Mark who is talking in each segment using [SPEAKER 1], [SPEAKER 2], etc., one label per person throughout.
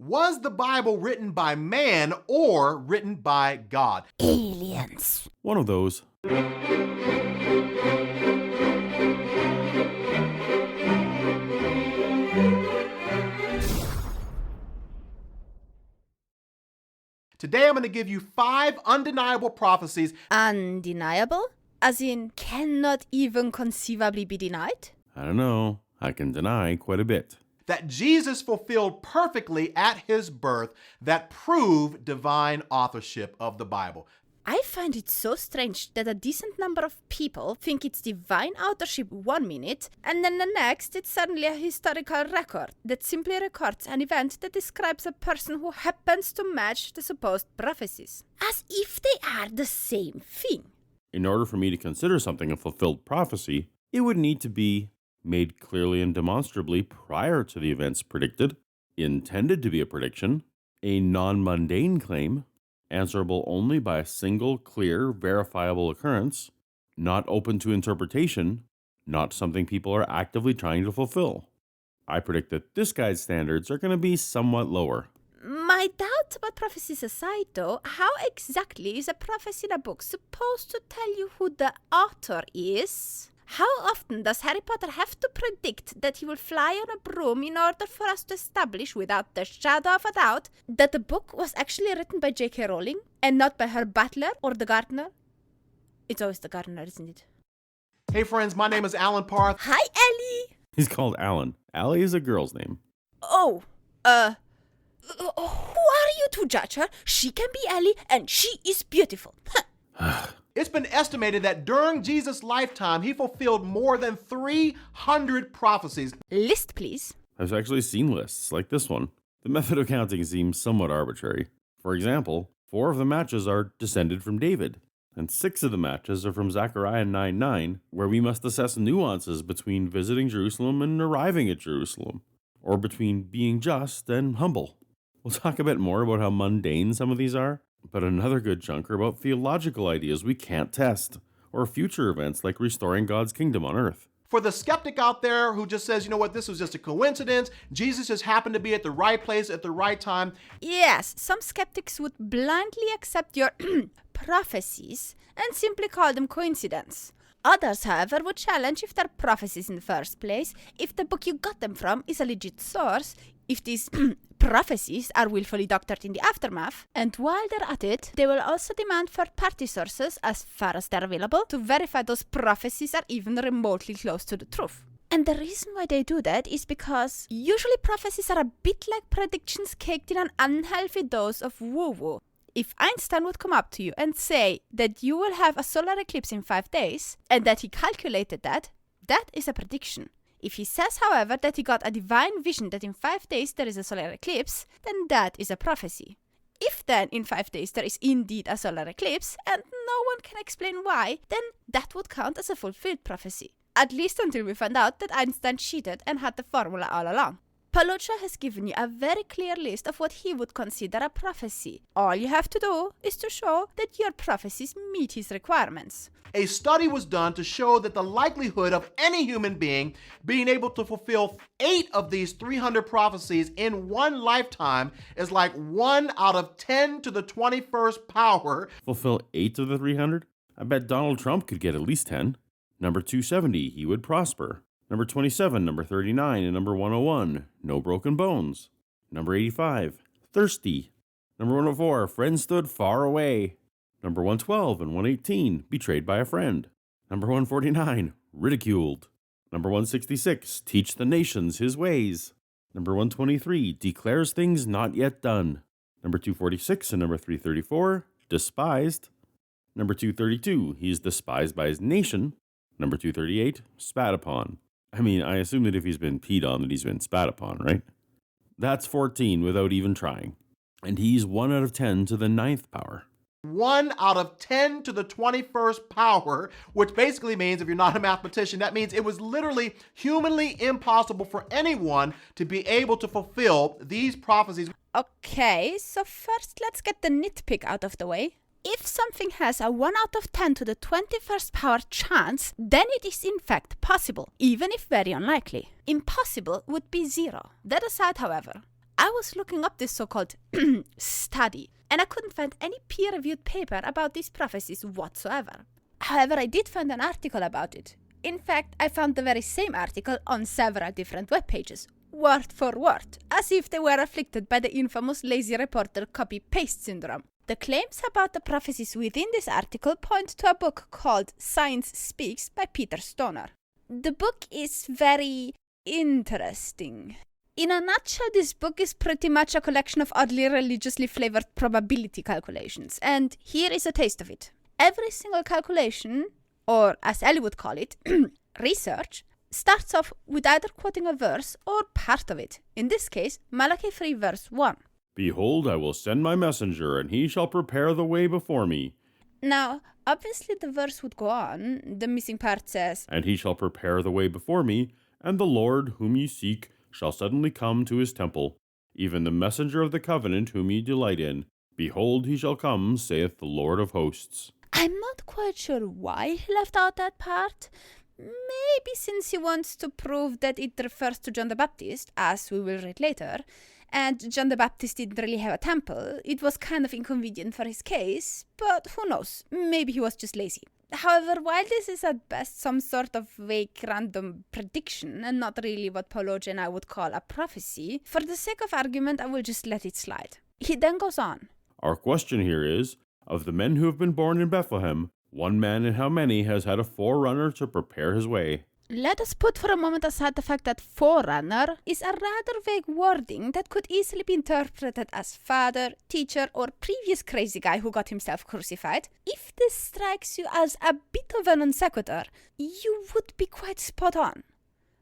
[SPEAKER 1] Was the Bible written by man or written by God?
[SPEAKER 2] Aliens.
[SPEAKER 3] One of those.
[SPEAKER 1] Today I'm going to give you 5 undeniable prophecies.
[SPEAKER 2] Undeniable? As in, cannot even conceivably be denied?
[SPEAKER 3] I don't know. I can deny quite a bit.
[SPEAKER 1] That Jesus fulfilled perfectly at his birth that prove divine authorship of the Bible.
[SPEAKER 2] I find it so strange that a decent number of people think it's divine authorship 1 minute, and then the next it's suddenly a historical record that simply records an event that describes a person who happens to match the supposed prophecies. As if they are the same thing.
[SPEAKER 3] In order for me to consider something a fulfilled prophecy, it would need to be made clearly and demonstrably prior to the events predicted, intended to be a prediction, a non-mundane claim, answerable only by a single, clear, verifiable occurrence, not open to interpretation, not something people are actively trying to fulfill. I predict that this guide's standards are going to be somewhat lower.
[SPEAKER 2] My doubts about prophecies aside though, how exactly is a prophecy in a book supposed to tell you who the author is? How often does Harry Potter have to predict that he will fly on a broom in order for us to establish without the shadow of a doubt that the book was actually written by J.K. Rowling and not by her butler or the gardener? It's always the gardener, isn't it?
[SPEAKER 1] Hey friends, my name is Alan Parth.
[SPEAKER 2] Hi, Ellie!
[SPEAKER 3] He's called Alan. Allie is a girl's name.
[SPEAKER 2] Oh, who are you to judge her? She can be Ellie and she is beautiful.
[SPEAKER 1] It's been estimated that during Jesus' lifetime, he fulfilled more than 300 prophecies.
[SPEAKER 2] List, please.
[SPEAKER 3] I've actually seen lists like this one. The method of counting seems somewhat arbitrary. For example, 4 of the matches are descended from David, and 6 of the matches are from Zechariah 9:9, where we must assess nuances between visiting Jerusalem and arriving at Jerusalem, or between being just and humble. We'll talk a bit more about how mundane some of these are, but another good chunk are about theological ideas we can't test, or future events like restoring God's kingdom on earth.
[SPEAKER 1] For the skeptic out there who just says, you know what, this was just a coincidence, Jesus just happened to be at the right place at the right time.
[SPEAKER 2] Yes, some skeptics would blindly accept your prophecies and simply call them coincidence. Others, however, would challenge if they're prophecies in the first place, if the book you got them from is a legit source, if these prophecies are willfully doctored in the aftermath, and while they're at it, they will also demand third-party sources, as far as they're available, to verify those prophecies are even remotely close to the truth. And the reason why they do that is because usually prophecies are a bit like predictions caked in an unhealthy dose of woo-woo. If Einstein would come up to you and say that you will have a solar eclipse in 5 days, and that he calculated that, that is a prediction. If he says, however, that he got a divine vision that in 5 days there is a solar eclipse, then that is a prophecy. If then in 5 days there is indeed a solar eclipse, and no one can explain why, then that would count as a fulfilled prophecy. At least until we find out that Einstein cheated and had the formula all along. Paulogia has given you a very clear list of what he would consider a prophecy. All you have to do is to show that your prophecies meet his requirements.
[SPEAKER 1] A study was done to show that the likelihood of any human being being able to fulfill 8 of these 300 prophecies in one lifetime is like 1 out of 10 to the 21st power.
[SPEAKER 3] Fulfill 8 of the 300? I bet Donald Trump could get at least 10. Number 270, he would prosper. Number 27, number 39, and number 101, no broken bones. Number 85, thirsty. Number 104, friend stood far away. Number 112 and 118, betrayed by a friend. Number 149, ridiculed. Number 166, teach the nations his ways. Number 123, declares things not yet done. Number 246 and number 334, despised. Number 232, he is despised by his nation. Number 238, spat upon. I mean, I assume that if he's been peed on, that he's been spat upon, right? That's 14 without even trying. And he's 1 out of 10 to the 9th power.
[SPEAKER 1] 1 out of 10 to the 21st power, which basically means, if you're not a mathematician, that means it was literally humanly impossible for anyone to be able to fulfill these prophecies.
[SPEAKER 2] Okay, so first let's get the nitpick out of the way. If something has a 1 out of 10 to the 21st power chance, then it is in fact possible, even if very unlikely. Impossible would be 0. That aside, however, I was looking up this so-called study, and I couldn't find any peer-reviewed paper about these prophecies whatsoever. However, I did find an article about it. In fact, I found the very same article on several different web pages, word for word, as if they were afflicted by the infamous lazy reporter copy-paste syndrome. The claims about the prophecies within this article point to a book called Science Speaks by Peter Stoner. The book is very interesting. In a nutshell, this book is pretty much a collection of oddly religiously flavored probability calculations, and here is a taste of it. Every single calculation, or as Ellie would call it, research, starts off with either quoting a verse or part of it. In this case, Malachi 3 verse 1.
[SPEAKER 3] Behold, I will send my messenger, and he shall prepare the way before me.
[SPEAKER 2] Now, obviously the verse would go on. The missing part says,
[SPEAKER 3] And he shall prepare the way before me, and the Lord whom ye seek shall suddenly come to his temple, even the messenger of the covenant whom ye delight in. Behold, he shall come, saith the Lord of hosts.
[SPEAKER 2] I'm not quite sure why he left out that part. Maybe since he wants to prove that it refers to John the Baptist, as we will read later, and John the Baptist didn't really have a temple. It was kind of inconvenient for his case, but who knows, maybe he was just lazy. However, while this is at best some sort of vague random prediction and not really what Paulogia and I would call a prophecy, for the sake of argument I will just let it slide. He then goes on.
[SPEAKER 3] Our question here is, of the men who have been born in Bethlehem, one man in how many has had a forerunner to prepare his way?
[SPEAKER 2] Let us put for a moment aside the fact that forerunner is a rather vague wording that could easily be interpreted as father, teacher, or previous crazy guy who got himself crucified. If this strikes you as a bit of a non sequitur, you would be quite spot on.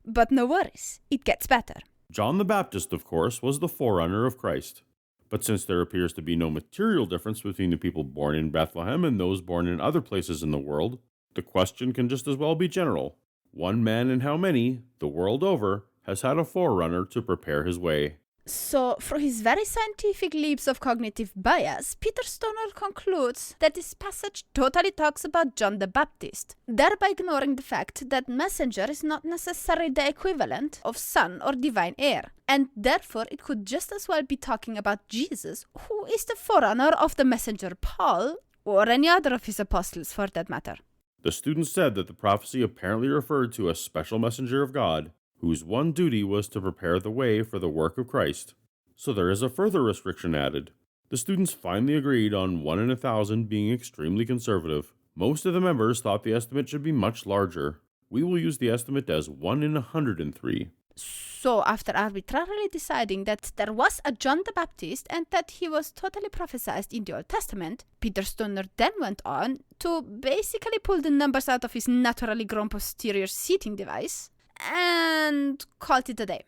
[SPEAKER 2] But no worries, it gets better.
[SPEAKER 3] John the Baptist, of course, was the forerunner of Christ. But since there appears to be no material difference between the people born in Bethlehem and those born in other places in the world, the question can just as well be general. One man in how many, the world over, has had a forerunner to prepare his way.
[SPEAKER 2] So, through his very scientific leaps of cognitive bias, Peter Stoner concludes that this passage totally talks about John the Baptist, thereby ignoring the fact that messenger is not necessarily the equivalent of son or divine heir, and therefore it could just as well be talking about Jesus, who is the forerunner of the messenger Paul, or any other of his apostles for that matter.
[SPEAKER 3] The student said that the prophecy apparently referred to a special messenger of God, whose one duty was to prepare the way for the work of Christ. So there is a further restriction added. The students finally agreed on 1 in 1,000 being extremely conservative. Most of the members thought the estimate should be much larger. We will use the estimate as 1 in 103.
[SPEAKER 2] So, after arbitrarily deciding that there was a John the Baptist and that he was totally prophesied in the Old Testament, Peter Stoner then went on to basically pull the numbers out of his naturally grown posterior seating device and called it a day.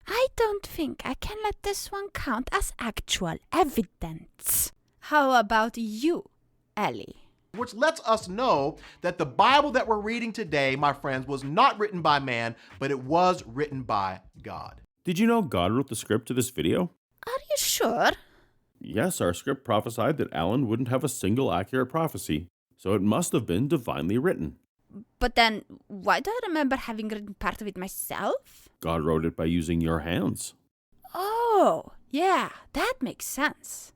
[SPEAKER 2] I don't think I can let this one count as actual evidence. How about you, Ellie?
[SPEAKER 1] Which lets us know that the Bible that we're reading today, my friends, was not written by man, but it was written by God.
[SPEAKER 3] Did you know God wrote the script to this video?
[SPEAKER 2] Are you sure?
[SPEAKER 3] Yes, our script prophesied that Alan wouldn't have a single accurate prophecy, so it must have been divinely written.
[SPEAKER 2] But then, why do I remember having written part of it myself?
[SPEAKER 3] God wrote it by using your hands.
[SPEAKER 2] Oh, yeah, that makes sense.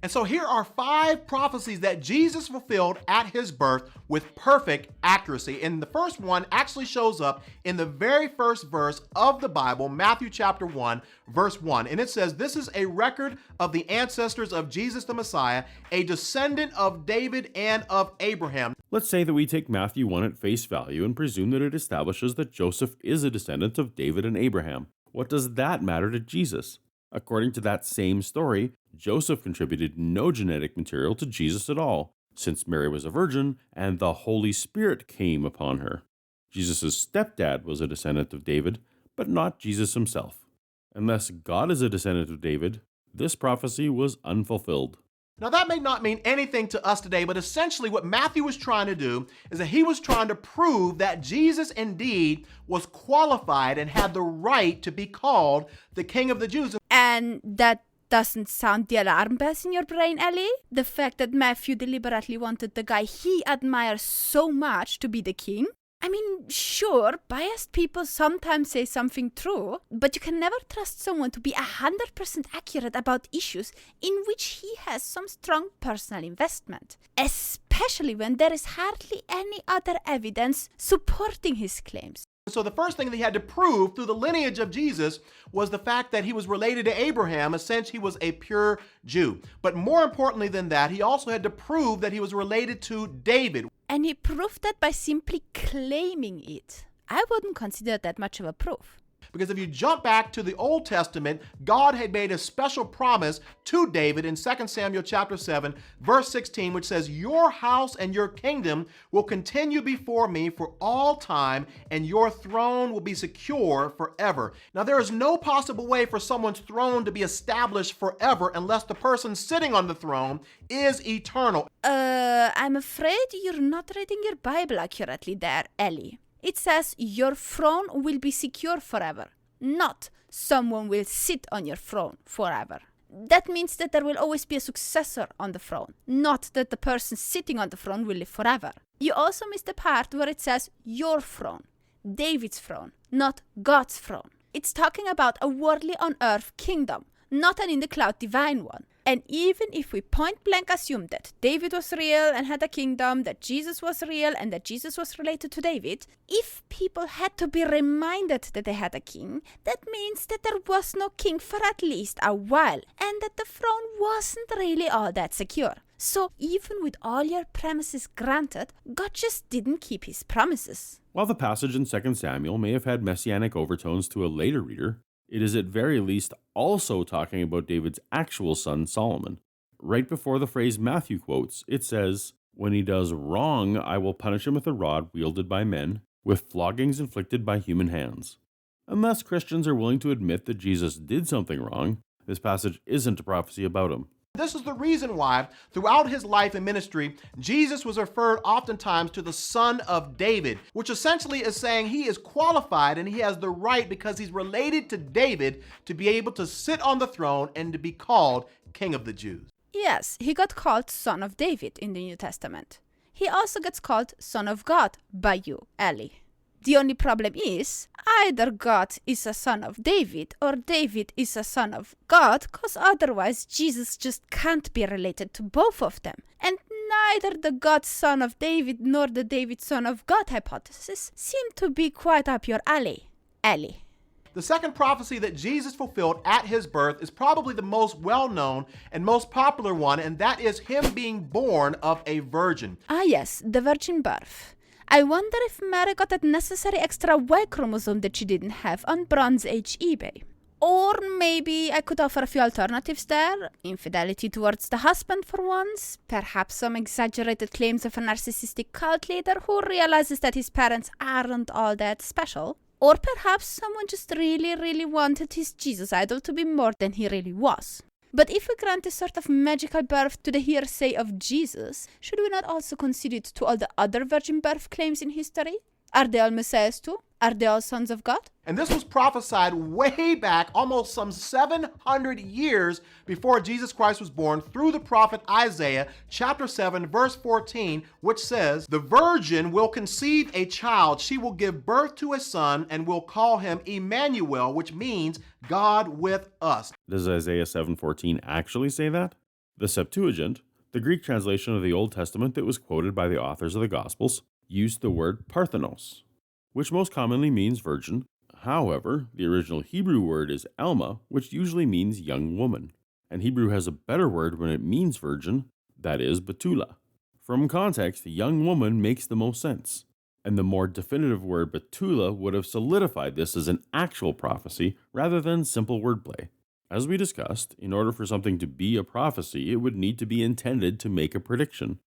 [SPEAKER 1] And so here are 5 prophecies that Jesus fulfilled at his birth with perfect accuracy. And the first one actually shows up in the very first verse of the Bible, Matthew chapter 1, verse 1. And it says, "This is a record of the ancestors of Jesus the Messiah, a descendant of David and of Abraham."
[SPEAKER 3] Let's say that we take Matthew 1 at face value and presume that it establishes that Joseph is a descendant of David and Abraham. What does that matter to Jesus? According to that same story, Joseph contributed no genetic material to Jesus at all, since Mary was a virgin and the Holy Spirit came upon her. Jesus' stepdad was a descendant of David, but not Jesus himself. Unless God is a descendant of David, this prophecy was unfulfilled.
[SPEAKER 1] Now that may not mean anything to us today, but essentially what Matthew was trying to do is that he was trying to prove that Jesus indeed was qualified and had the right to be called the King of the Jews.
[SPEAKER 2] And that doesn't sound the alarm bells in your brain, Ellie? The fact that Matthew deliberately wanted the guy he admires so much to be the king? I mean, sure, biased people sometimes say something true, but you can never trust someone to be 100% accurate about issues in which he has some strong personal investment, especially when there is hardly any other evidence supporting his claims.
[SPEAKER 1] So the first thing that he had to prove through the lineage of Jesus was the fact that he was related to Abraham, since he was a pure Jew. But more importantly than that, he also had to prove that he was related to David.
[SPEAKER 2] And he proved that by simply claiming it. I wouldn't consider that much of a proof.
[SPEAKER 1] Because if you jump back to the Old Testament, God had made a special promise to David in 2 Samuel chapter 7, verse 16, which says, "Your house and your kingdom will continue before me for all time, and your throne will be secure forever." Now, there is no possible way for someone's throne to be established forever unless the person sitting on the throne is eternal.
[SPEAKER 2] I'm afraid you're not reading your Bible accurately there, Ellie. It says your throne will be secure forever, not someone will sit on your throne forever. That means that there will always be a successor on the throne, not that the person sitting on the throne will live forever. You also missed the part where it says your throne, David's throne, not God's throne. It's talking about a worldly on earth kingdom, not an in the cloud divine one. And even if we point blank assume that David was real and had a kingdom, that Jesus was real and that Jesus was related to David, if people had to be reminded that they had a king, that means that there was no king for at least a while, and that the throne wasn't really all that secure. So even with all your premises granted, God just didn't keep his promises.
[SPEAKER 3] While the passage in 2 Samuel may have had messianic overtones to a later reader, it is at very least also talking about David's actual son Solomon. Right before the phrase Matthew quotes, it says, "When he does wrong, I will punish him with a rod wielded by men, with floggings inflicted by human hands." Unless Christians are willing to admit that Jesus did something wrong, this passage isn't a prophecy about him.
[SPEAKER 1] This is the reason why, throughout his life and ministry, Jesus was referred oftentimes to the Son of David, which essentially is saying he is qualified and he has the right, because he's related to David, to be able to sit on the throne and to be called King of the Jews.
[SPEAKER 2] Yes, he got called Son of David in the New Testament. He also gets called Son of God by you, Ellie. The only problem is, either God is a son of David or David is a son of God, because otherwise Jesus just can't be related to both of them. And neither the God son of David nor the David son of God hypothesis seem to be quite up your alley, Ellie.
[SPEAKER 1] The second prophecy that Jesus fulfilled at his birth is probably the most well-known and most popular one, and that is him being born of a virgin.
[SPEAKER 2] Ah yes, the virgin birth. I wonder if Mary got that necessary extra Y chromosome that she didn't have on Bronze Age eBay. Or maybe I could offer a few alternatives there. Infidelity towards the husband for once. Perhaps some exaggerated claims of a narcissistic cult leader who realizes that his parents aren't all that special. Or perhaps someone just really wanted his Jesus idol to be more than he really was. But if we grant this sort of magical birth to the hearsay of Jesus, should we not also consider it to all the other virgin birth claims in history? Are they all messiahs too? Are they all sons of God?
[SPEAKER 1] And this was prophesied way back, almost some 700 years before Jesus Christ was born, through the prophet Isaiah, chapter 7, verse 14, which says, "The virgin will conceive a child. She will give birth to a son and will call him Emmanuel," which means God with us.
[SPEAKER 3] Does Isaiah 7:14 actually say that? The Septuagint, the Greek translation of the Old Testament that was quoted by the authors of the Gospels, used the word parthenos, which most commonly means virgin. However, the original Hebrew word is Alma, which usually means young woman. And Hebrew has a better word when it means virgin, that is Betula. From context, young woman makes the most sense. And the more definitive word Betula would have solidified this as an actual prophecy rather than simple wordplay. As we discussed, in order for something to be a prophecy, it would need to be intended to make a prediction.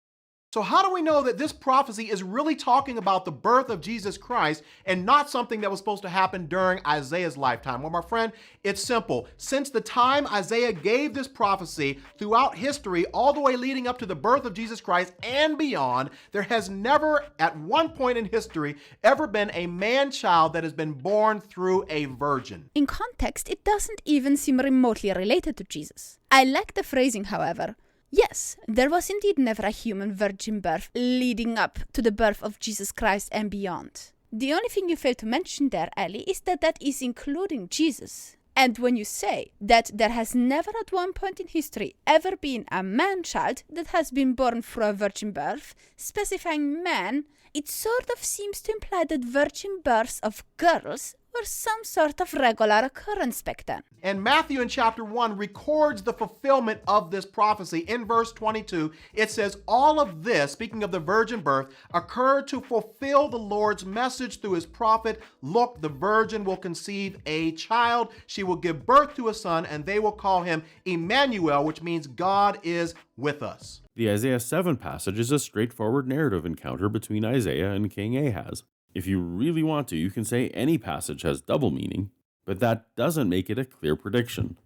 [SPEAKER 1] So how do we know that this prophecy is really talking about the birth of Jesus Christ and not something that was supposed to happen during Isaiah's lifetime? Well, my friend, it's simple. Since the time Isaiah gave this prophecy, throughout history, all the way leading up to the birth of Jesus Christ and beyond, there has never, at one point in history, ever been a man-child that has been born through a virgin.
[SPEAKER 2] In context, it doesn't even seem remotely related to Jesus. I like the phrasing, however. Yes, there was indeed never a human virgin birth leading up to the birth of Jesus Christ and beyond. The only thing you fail to mention there, Ellie, is that that is including Jesus. And when you say that there has never at one point in history ever been a man-child that has been born through a virgin birth, specifying man, it sort of seems to imply that virgin births of girls were some sort of regular occurrence back then.
[SPEAKER 1] And Matthew in chapter 1 records the fulfillment of this prophecy. In verse 22, it says, all of this, speaking of the virgin birth, occurred to fulfill the Lord's message through his prophet. Look, the virgin will conceive a child. She will give birth to a son, and they will call him Emmanuel, which means God is with us.
[SPEAKER 3] The Isaiah 7 passage is a straightforward narrative encounter between Isaiah and King Ahaz. If you really want to, you can say any passage has double meaning, but that doesn't make it a clear prediction.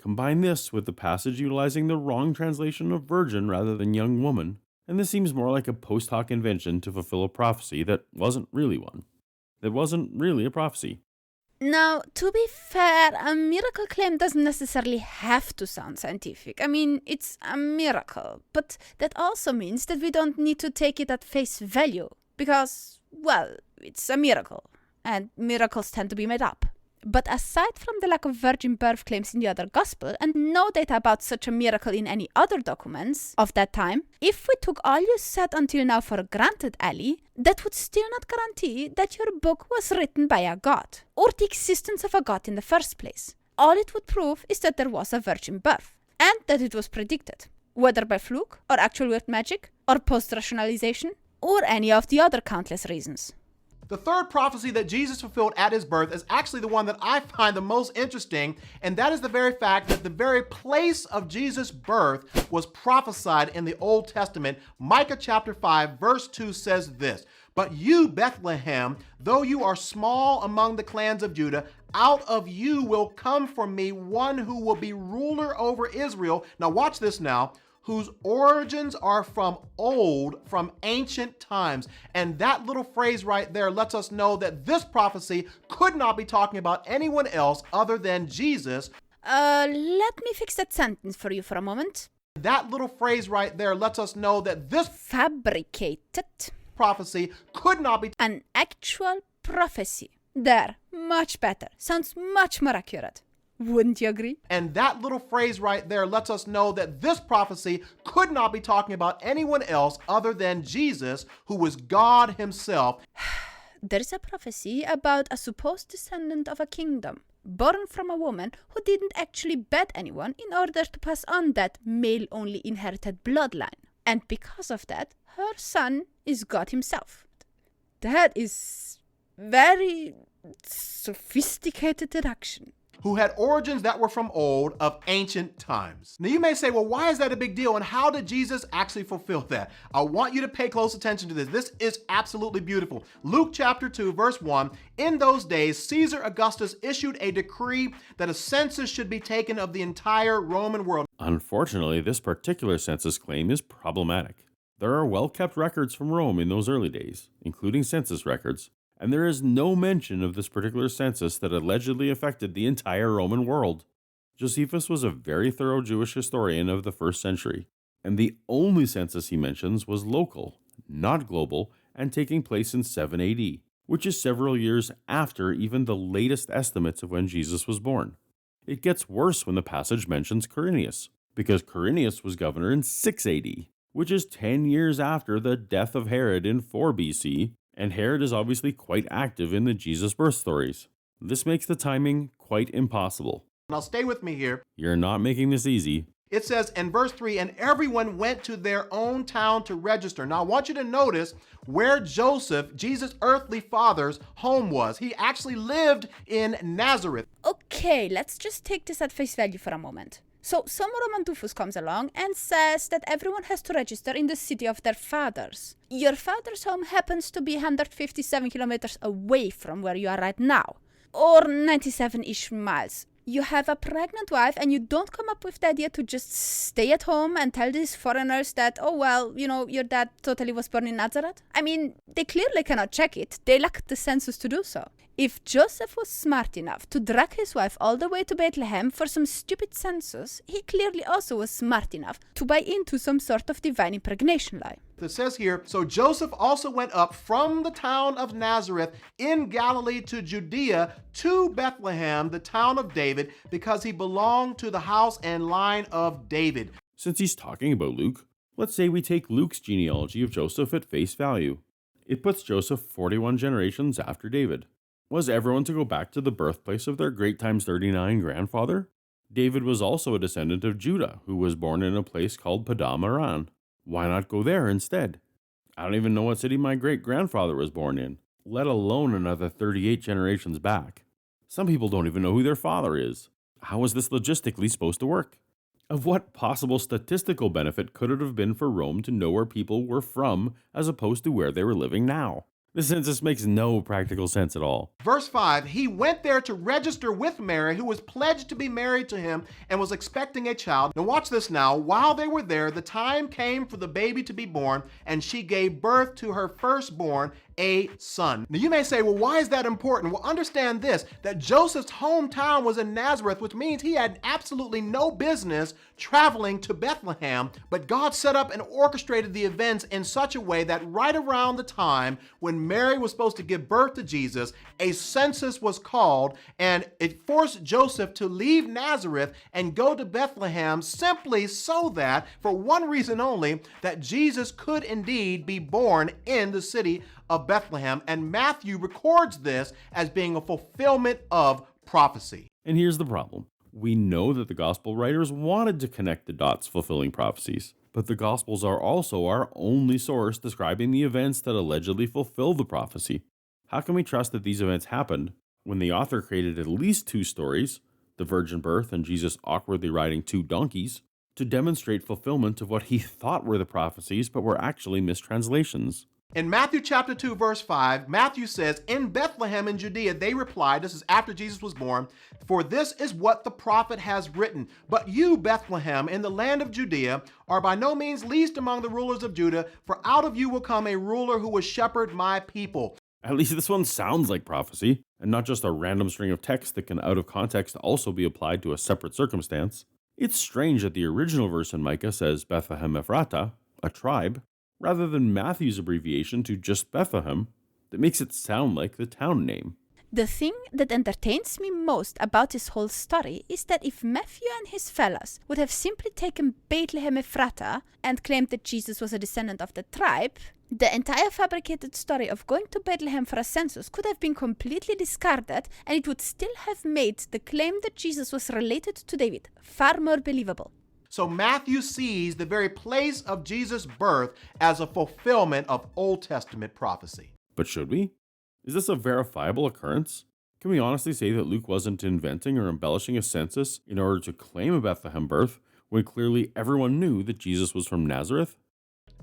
[SPEAKER 3] Combine this with the passage utilizing the wrong translation of virgin rather than young woman, and this seems more like a post hoc invention to fulfill a prophecy that wasn't really one. That wasn't really a prophecy.
[SPEAKER 2] Now, to be fair, a miracle claim doesn't necessarily have to sound scientific. I mean, it's a miracle, but that also means that we don't need to take it at face value, because, well, it's a miracle, and miracles tend to be made up. But aside from the lack of virgin birth claims in the other gospel, and no data about such a miracle in any other documents of that time, if we took all you said until now for granted, Ali, that would still not guarantee that your book was written by a god, or the existence of a god in the first place. All it would prove is that there was a virgin birth, and that it was predicted, whether by fluke, or actual weird magic, or post-rationalization, or any of the other countless reasons.
[SPEAKER 1] The third prophecy that Jesus fulfilled at his birth is actually the one that I find the most interesting, and that is the very fact that the very place of Jesus' birth was prophesied in the Old Testament. Micah chapter 5 verse 2 says this, "But you, Bethlehem, though you are small among the clans of Judah, out of you will come for me one who will be ruler over Israel." Now watch this now. "Whose origins are from old, from ancient times." And that little phrase right there lets us know that this prophecy could not be talking about anyone else other than Jesus.
[SPEAKER 2] Let me fix that sentence for you for a moment.
[SPEAKER 1] That little phrase right there lets us know that this
[SPEAKER 2] Fabricated
[SPEAKER 1] prophecy could not be
[SPEAKER 2] an actual prophecy. There, much better. Sounds much more accurate. Wouldn't you agree?
[SPEAKER 1] And that little phrase right there lets us know that this prophecy could not be talking about anyone else other than Jesus, who was God himself.
[SPEAKER 2] There's a prophecy about a supposed descendant of a kingdom, born from a woman who didn't actually bed anyone in order to pass on that male-only inherited bloodline. And because of that, her son is God himself. That is very sophisticated deduction.
[SPEAKER 1] Who had origins that were from old, of ancient times. Now you may say, well, why is that a big deal? And how did Jesus actually fulfill that? I want you to pay close attention to this. This is absolutely beautiful. Luke chapter 2, verse 1, "In those days, Caesar Augustus issued a decree that a census should be taken of the entire Roman world."
[SPEAKER 3] Unfortunately, this particular census claim is problematic. There are well-kept records from Rome in those early days, including census records, and there is no mention of this particular census that allegedly affected the entire Roman world. Josephus was a very thorough Jewish historian of the first century, and the only census he mentions was local, not global, and taking place in 7 AD, which is several years after even the latest estimates of when Jesus was born. It gets worse when the passage mentions Quirinius, because Quirinius was governor in 6 AD, which is 10 years after the death of Herod in 4 BC, and Herod is obviously quite active in the Jesus birth stories. This makes the timing quite impossible.
[SPEAKER 1] Now stay with me here.
[SPEAKER 3] You're not making this easy.
[SPEAKER 1] It says in verse 3, "And everyone went to their own town to register." Now I want you to notice where Joseph, Jesus' earthly father's home was. He actually lived in Nazareth.
[SPEAKER 2] Okay, let's just take this at face value for a moment. So some Roman doofus comes along and says that everyone has to register in the city of their fathers. Your father's home happens to be 157 kilometers away from where you are right now, or 97-ish miles. You have a pregnant wife and you don't come up with the idea to just stay at home and tell these foreigners that, oh well, you know, your dad totally was born in Nazareth? I mean, they clearly cannot check it. They lack the census to do so. If Joseph was smart enough to drag his wife all the way to Bethlehem for some stupid census, he clearly also was smart enough to buy into some sort of divine impregnation lie.
[SPEAKER 1] It says here, so Joseph also went up from the town of Nazareth in Galilee to Judea to Bethlehem, the town of David, because he belonged to the house and line of David.
[SPEAKER 3] Since he's talking about Luke, let's say we take Luke's genealogy of Joseph at face value. It puts Joseph 41 generations after David. Was everyone to go back to the birthplace of their great times 39 grandfather? David was also a descendant of Judah, who was born in a place called Padam Aram. Why not go there instead? I don't even know what city my great-grandfather was born in, let alone another 38 generations back. Some people don't even know who their father is. How is this logistically supposed to work? Of what possible statistical benefit could it have been for Rome to know where people were from as opposed to where they were living now? The census makes no practical sense at all.
[SPEAKER 1] Verse 5, he went there to register with Mary, who was pledged to be married to him and was expecting a child. Now watch this now. While they were there, the time came for the baby to be born, and she gave birth to her firstborn, a son. Now you may say, well, why is that important? Well, understand this, that Joseph's hometown was in Nazareth, which means he had absolutely no business traveling to Bethlehem, but God set up and orchestrated the events in such a way that right around the time when Mary was supposed to give birth to Jesus, a census was called, and it forced Joseph to leave Nazareth and go to Bethlehem simply so that, for one reason only, that Jesus could indeed be born in the city of Bethlehem, and Matthew records this as being a fulfillment of prophecy.
[SPEAKER 3] And here's the problem. We know that the gospel writers wanted to connect the dots fulfilling prophecies, but the gospels are also our only source describing the events that allegedly fulfill the prophecy. How can we trust that these events happened when the author created at least two stories, the virgin birth and Jesus awkwardly riding two donkeys, to demonstrate fulfillment of what he thought were the prophecies but were actually mistranslations?
[SPEAKER 1] In Matthew chapter 2, verse 5, Matthew says, in Bethlehem in Judea, they replied, this is after Jesus was born, for this is what the prophet has written. But you, Bethlehem, in the land of Judea, are by no means least among the rulers of Judah, for out of you will come a ruler who will shepherd my people.
[SPEAKER 3] At least this one sounds like prophecy, and not just a random string of text that can out of context also be applied to a separate circumstance. It's strange that the original verse in Micah says Bethlehem Ephrata, a tribe, rather than Matthew's abbreviation to just Bethlehem, that makes it sound like the town name.
[SPEAKER 2] The thing that entertains me most about this whole story is that if Matthew and his fellows would have simply taken Bethlehem Ephrata and claimed that Jesus was a descendant of the tribe, the entire fabricated story of going to Bethlehem for a census could have been completely discarded, and it would still have made the claim that Jesus was related to David far more believable.
[SPEAKER 1] So Matthew sees the very place of Jesus' birth as a fulfillment of Old Testament prophecy.
[SPEAKER 3] But should we? Is this a verifiable occurrence? Can we honestly say that Luke wasn't inventing or embellishing a census in order to claim a Bethlehem birth when clearly everyone knew that Jesus was from Nazareth?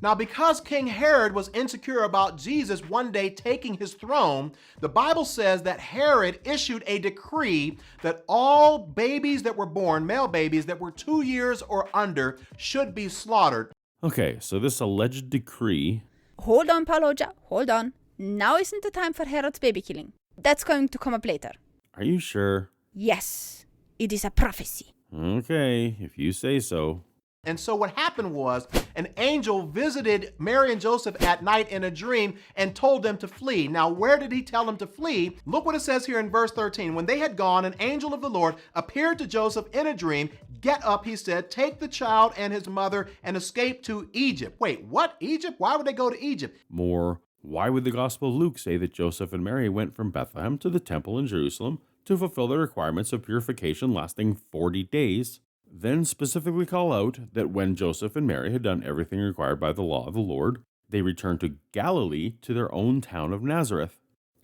[SPEAKER 1] Now, because King Herod was insecure about Jesus one day taking his throne, the Bible says that Herod issued a decree that all babies that were born, male babies that were 2 years or under, should be slaughtered.
[SPEAKER 3] Okay, so this alleged decree...
[SPEAKER 2] Hold on, Paulogia, hold on. Now isn't the time for Herod's baby killing. That's going to come up later.
[SPEAKER 3] Are you sure?
[SPEAKER 2] Yes, it is a prophecy.
[SPEAKER 3] Okay, if you say so.
[SPEAKER 1] And so what happened was an angel visited Mary and Joseph at night in a dream and told them to flee. Now, where did he tell them to flee? Look what it says here in verse 13. When they had gone, an angel of the Lord appeared to Joseph in a dream. Get up, he said, take the child and his mother and escape to Egypt. Wait, what? Egypt? Why would they go to Egypt?
[SPEAKER 3] More, why would the Gospel of Luke say that Joseph and Mary went from Bethlehem to the temple in Jerusalem to fulfill the requirements of purification lasting 40 days? Then specifically call out that when Joseph and Mary had done everything required by the law of the Lord, they returned to Galilee to their own town of Nazareth.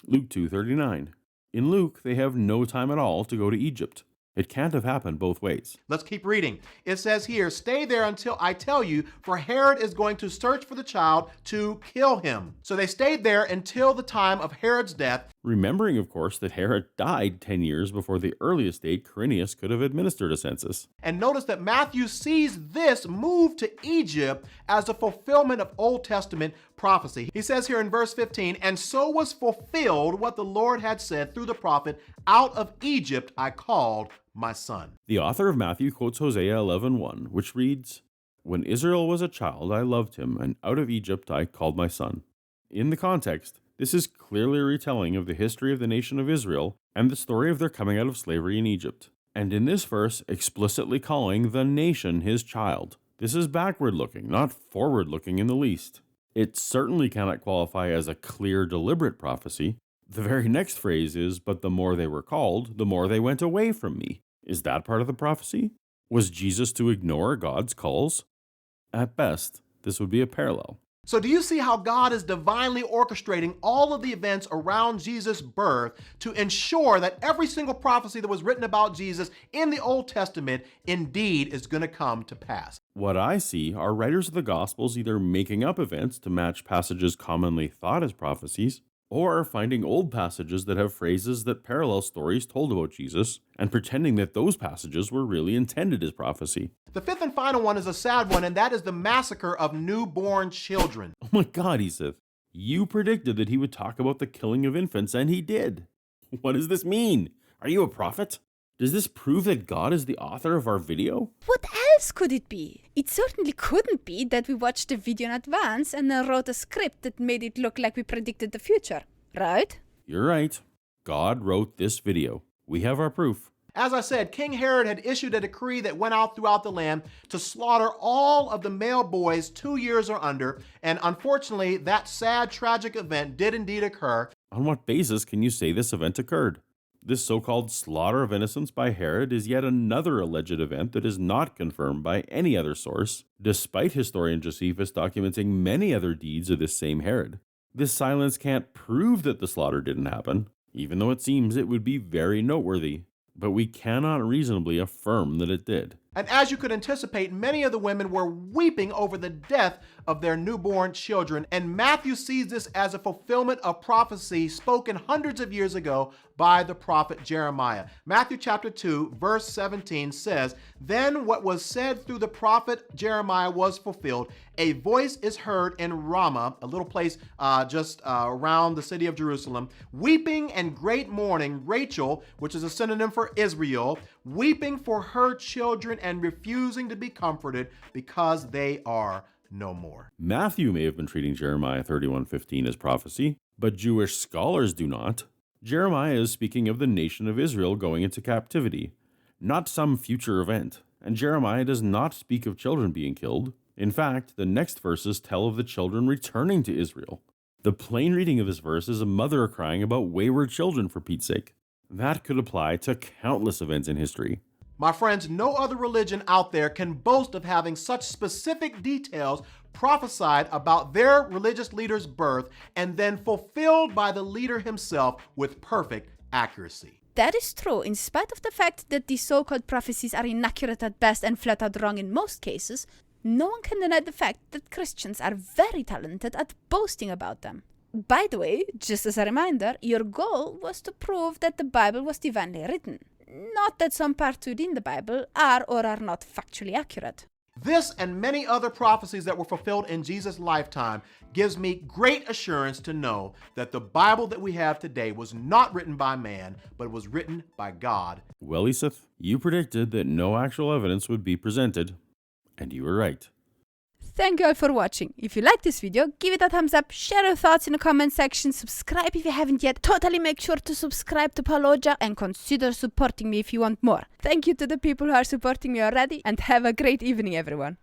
[SPEAKER 3] Luke 2:39. In Luke, they have no time at all to go to Egypt. It can't have happened both ways.
[SPEAKER 1] Let's keep reading. It says here, stay there until I tell you, for Herod is going to search for the child to kill him. So they stayed there until the time of Herod's death.
[SPEAKER 3] Remembering, of course, that Herod died 10 years before the earliest date Quirinius could have administered a census.
[SPEAKER 1] And notice that Matthew sees this move to Egypt as a fulfillment of Old Testament prophecy. He says here in verse 15, "And so was fulfilled what the Lord had said through the prophet, out of Egypt I called my son."
[SPEAKER 3] The author of Matthew quotes Hosea 11:1, which reads, "When Israel was a child, I loved him, and out of Egypt I called my son." In the context, this is clearly a retelling of the history of the nation of Israel and the story of their coming out of slavery in Egypt. And in this verse, explicitly calling the nation his child. This is backward-looking, not forward-looking in the least. It certainly cannot qualify as a clear, deliberate prophecy. The very next phrase is, "But the more they were called, the more they went away from me." Is that part of the prophecy? Was Jesus to ignore God's calls? At best, this would be a parallel.
[SPEAKER 1] So do you see how God is divinely orchestrating all of the events around Jesus' birth to ensure that every single prophecy that was written about Jesus in the Old Testament indeed is going to come to pass?
[SPEAKER 3] What I see are writers of the Gospels either making up events to match passages commonly thought as prophecies, or finding old passages that have phrases that parallel stories told about Jesus, and pretending that those passages were really intended as prophecy.
[SPEAKER 1] The fifth and final one is a sad one, and that is the massacre of newborn children.
[SPEAKER 3] Oh my God, Iseth, you predicted that he would talk about the killing of infants, and he did. What does this mean? Are you a prophet? Does this prove that God is the author of our video?
[SPEAKER 2] What else could it be? It certainly couldn't be that we watched the video in advance and then wrote a script that made it look like we predicted the future, right?
[SPEAKER 3] You're right. God wrote this video. We have our proof.
[SPEAKER 1] As I said, King Herod had issued a decree that went out throughout the land to slaughter all of the male boys 2 years or under, and unfortunately, that sad, tragic event did indeed occur.
[SPEAKER 3] On what basis can you say this event occurred? This so-called slaughter of innocents by Herod is yet another alleged event that is not confirmed by any other source, despite historian Josephus documenting many other deeds of this same Herod. This silence can't prove that the slaughter didn't happen, even though it seems it would be very noteworthy. But we cannot reasonably affirm that it did.
[SPEAKER 1] And as you could anticipate, many of the women were weeping over the death of their newborn children. And Matthew sees this as a fulfillment of prophecy spoken hundreds of years ago by the prophet Jeremiah. Matthew chapter 2, verse 17 says, "Then what was said through the prophet Jeremiah was fulfilled. A voice is heard in Ramah," a little place just around the city of Jerusalem, "weeping and great mourning, Rachel," which is a synonym for Israel, "weeping for her children and refusing to be comforted because they are no more."
[SPEAKER 3] Matthew may have been treating Jeremiah 31:15 as prophecy, but Jewish scholars do not. Jeremiah is speaking of the nation of Israel going into captivity, not some future event, and Jeremiah does not speak of children being killed. In fact, the next verses tell of the children returning to Israel. The plain reading of this verse is a mother crying about wayward children, for Pete's sake. That could apply to countless events in history.
[SPEAKER 1] My friends, no other religion out there can boast of having such specific details prophesied about their religious leader's birth and then fulfilled by the leader himself with perfect accuracy.
[SPEAKER 2] That is true, in spite of the fact that these so-called prophecies are inaccurate at best and flat out wrong in most cases. No one can deny the fact that Christians are very talented at boasting about them. By the way, just as a reminder, your goal was to prove that the Bible was divinely written, not that some parts within the Bible are or are not factually accurate.
[SPEAKER 1] This and many other prophecies that were fulfilled in Jesus' lifetime gives me great assurance to know that the Bible that we have today was not written by man, but was written by God.
[SPEAKER 3] Well, Iseth, you predicted that no actual evidence would be presented, and you were right.
[SPEAKER 2] Thank you all for watching. If you like this video, give it a thumbs up, share your thoughts in the comment section, subscribe if you haven't yet, totally make sure to subscribe to Paulogia, and consider supporting me if you want more. Thank you to the people who are supporting me already, and have a great evening, everyone.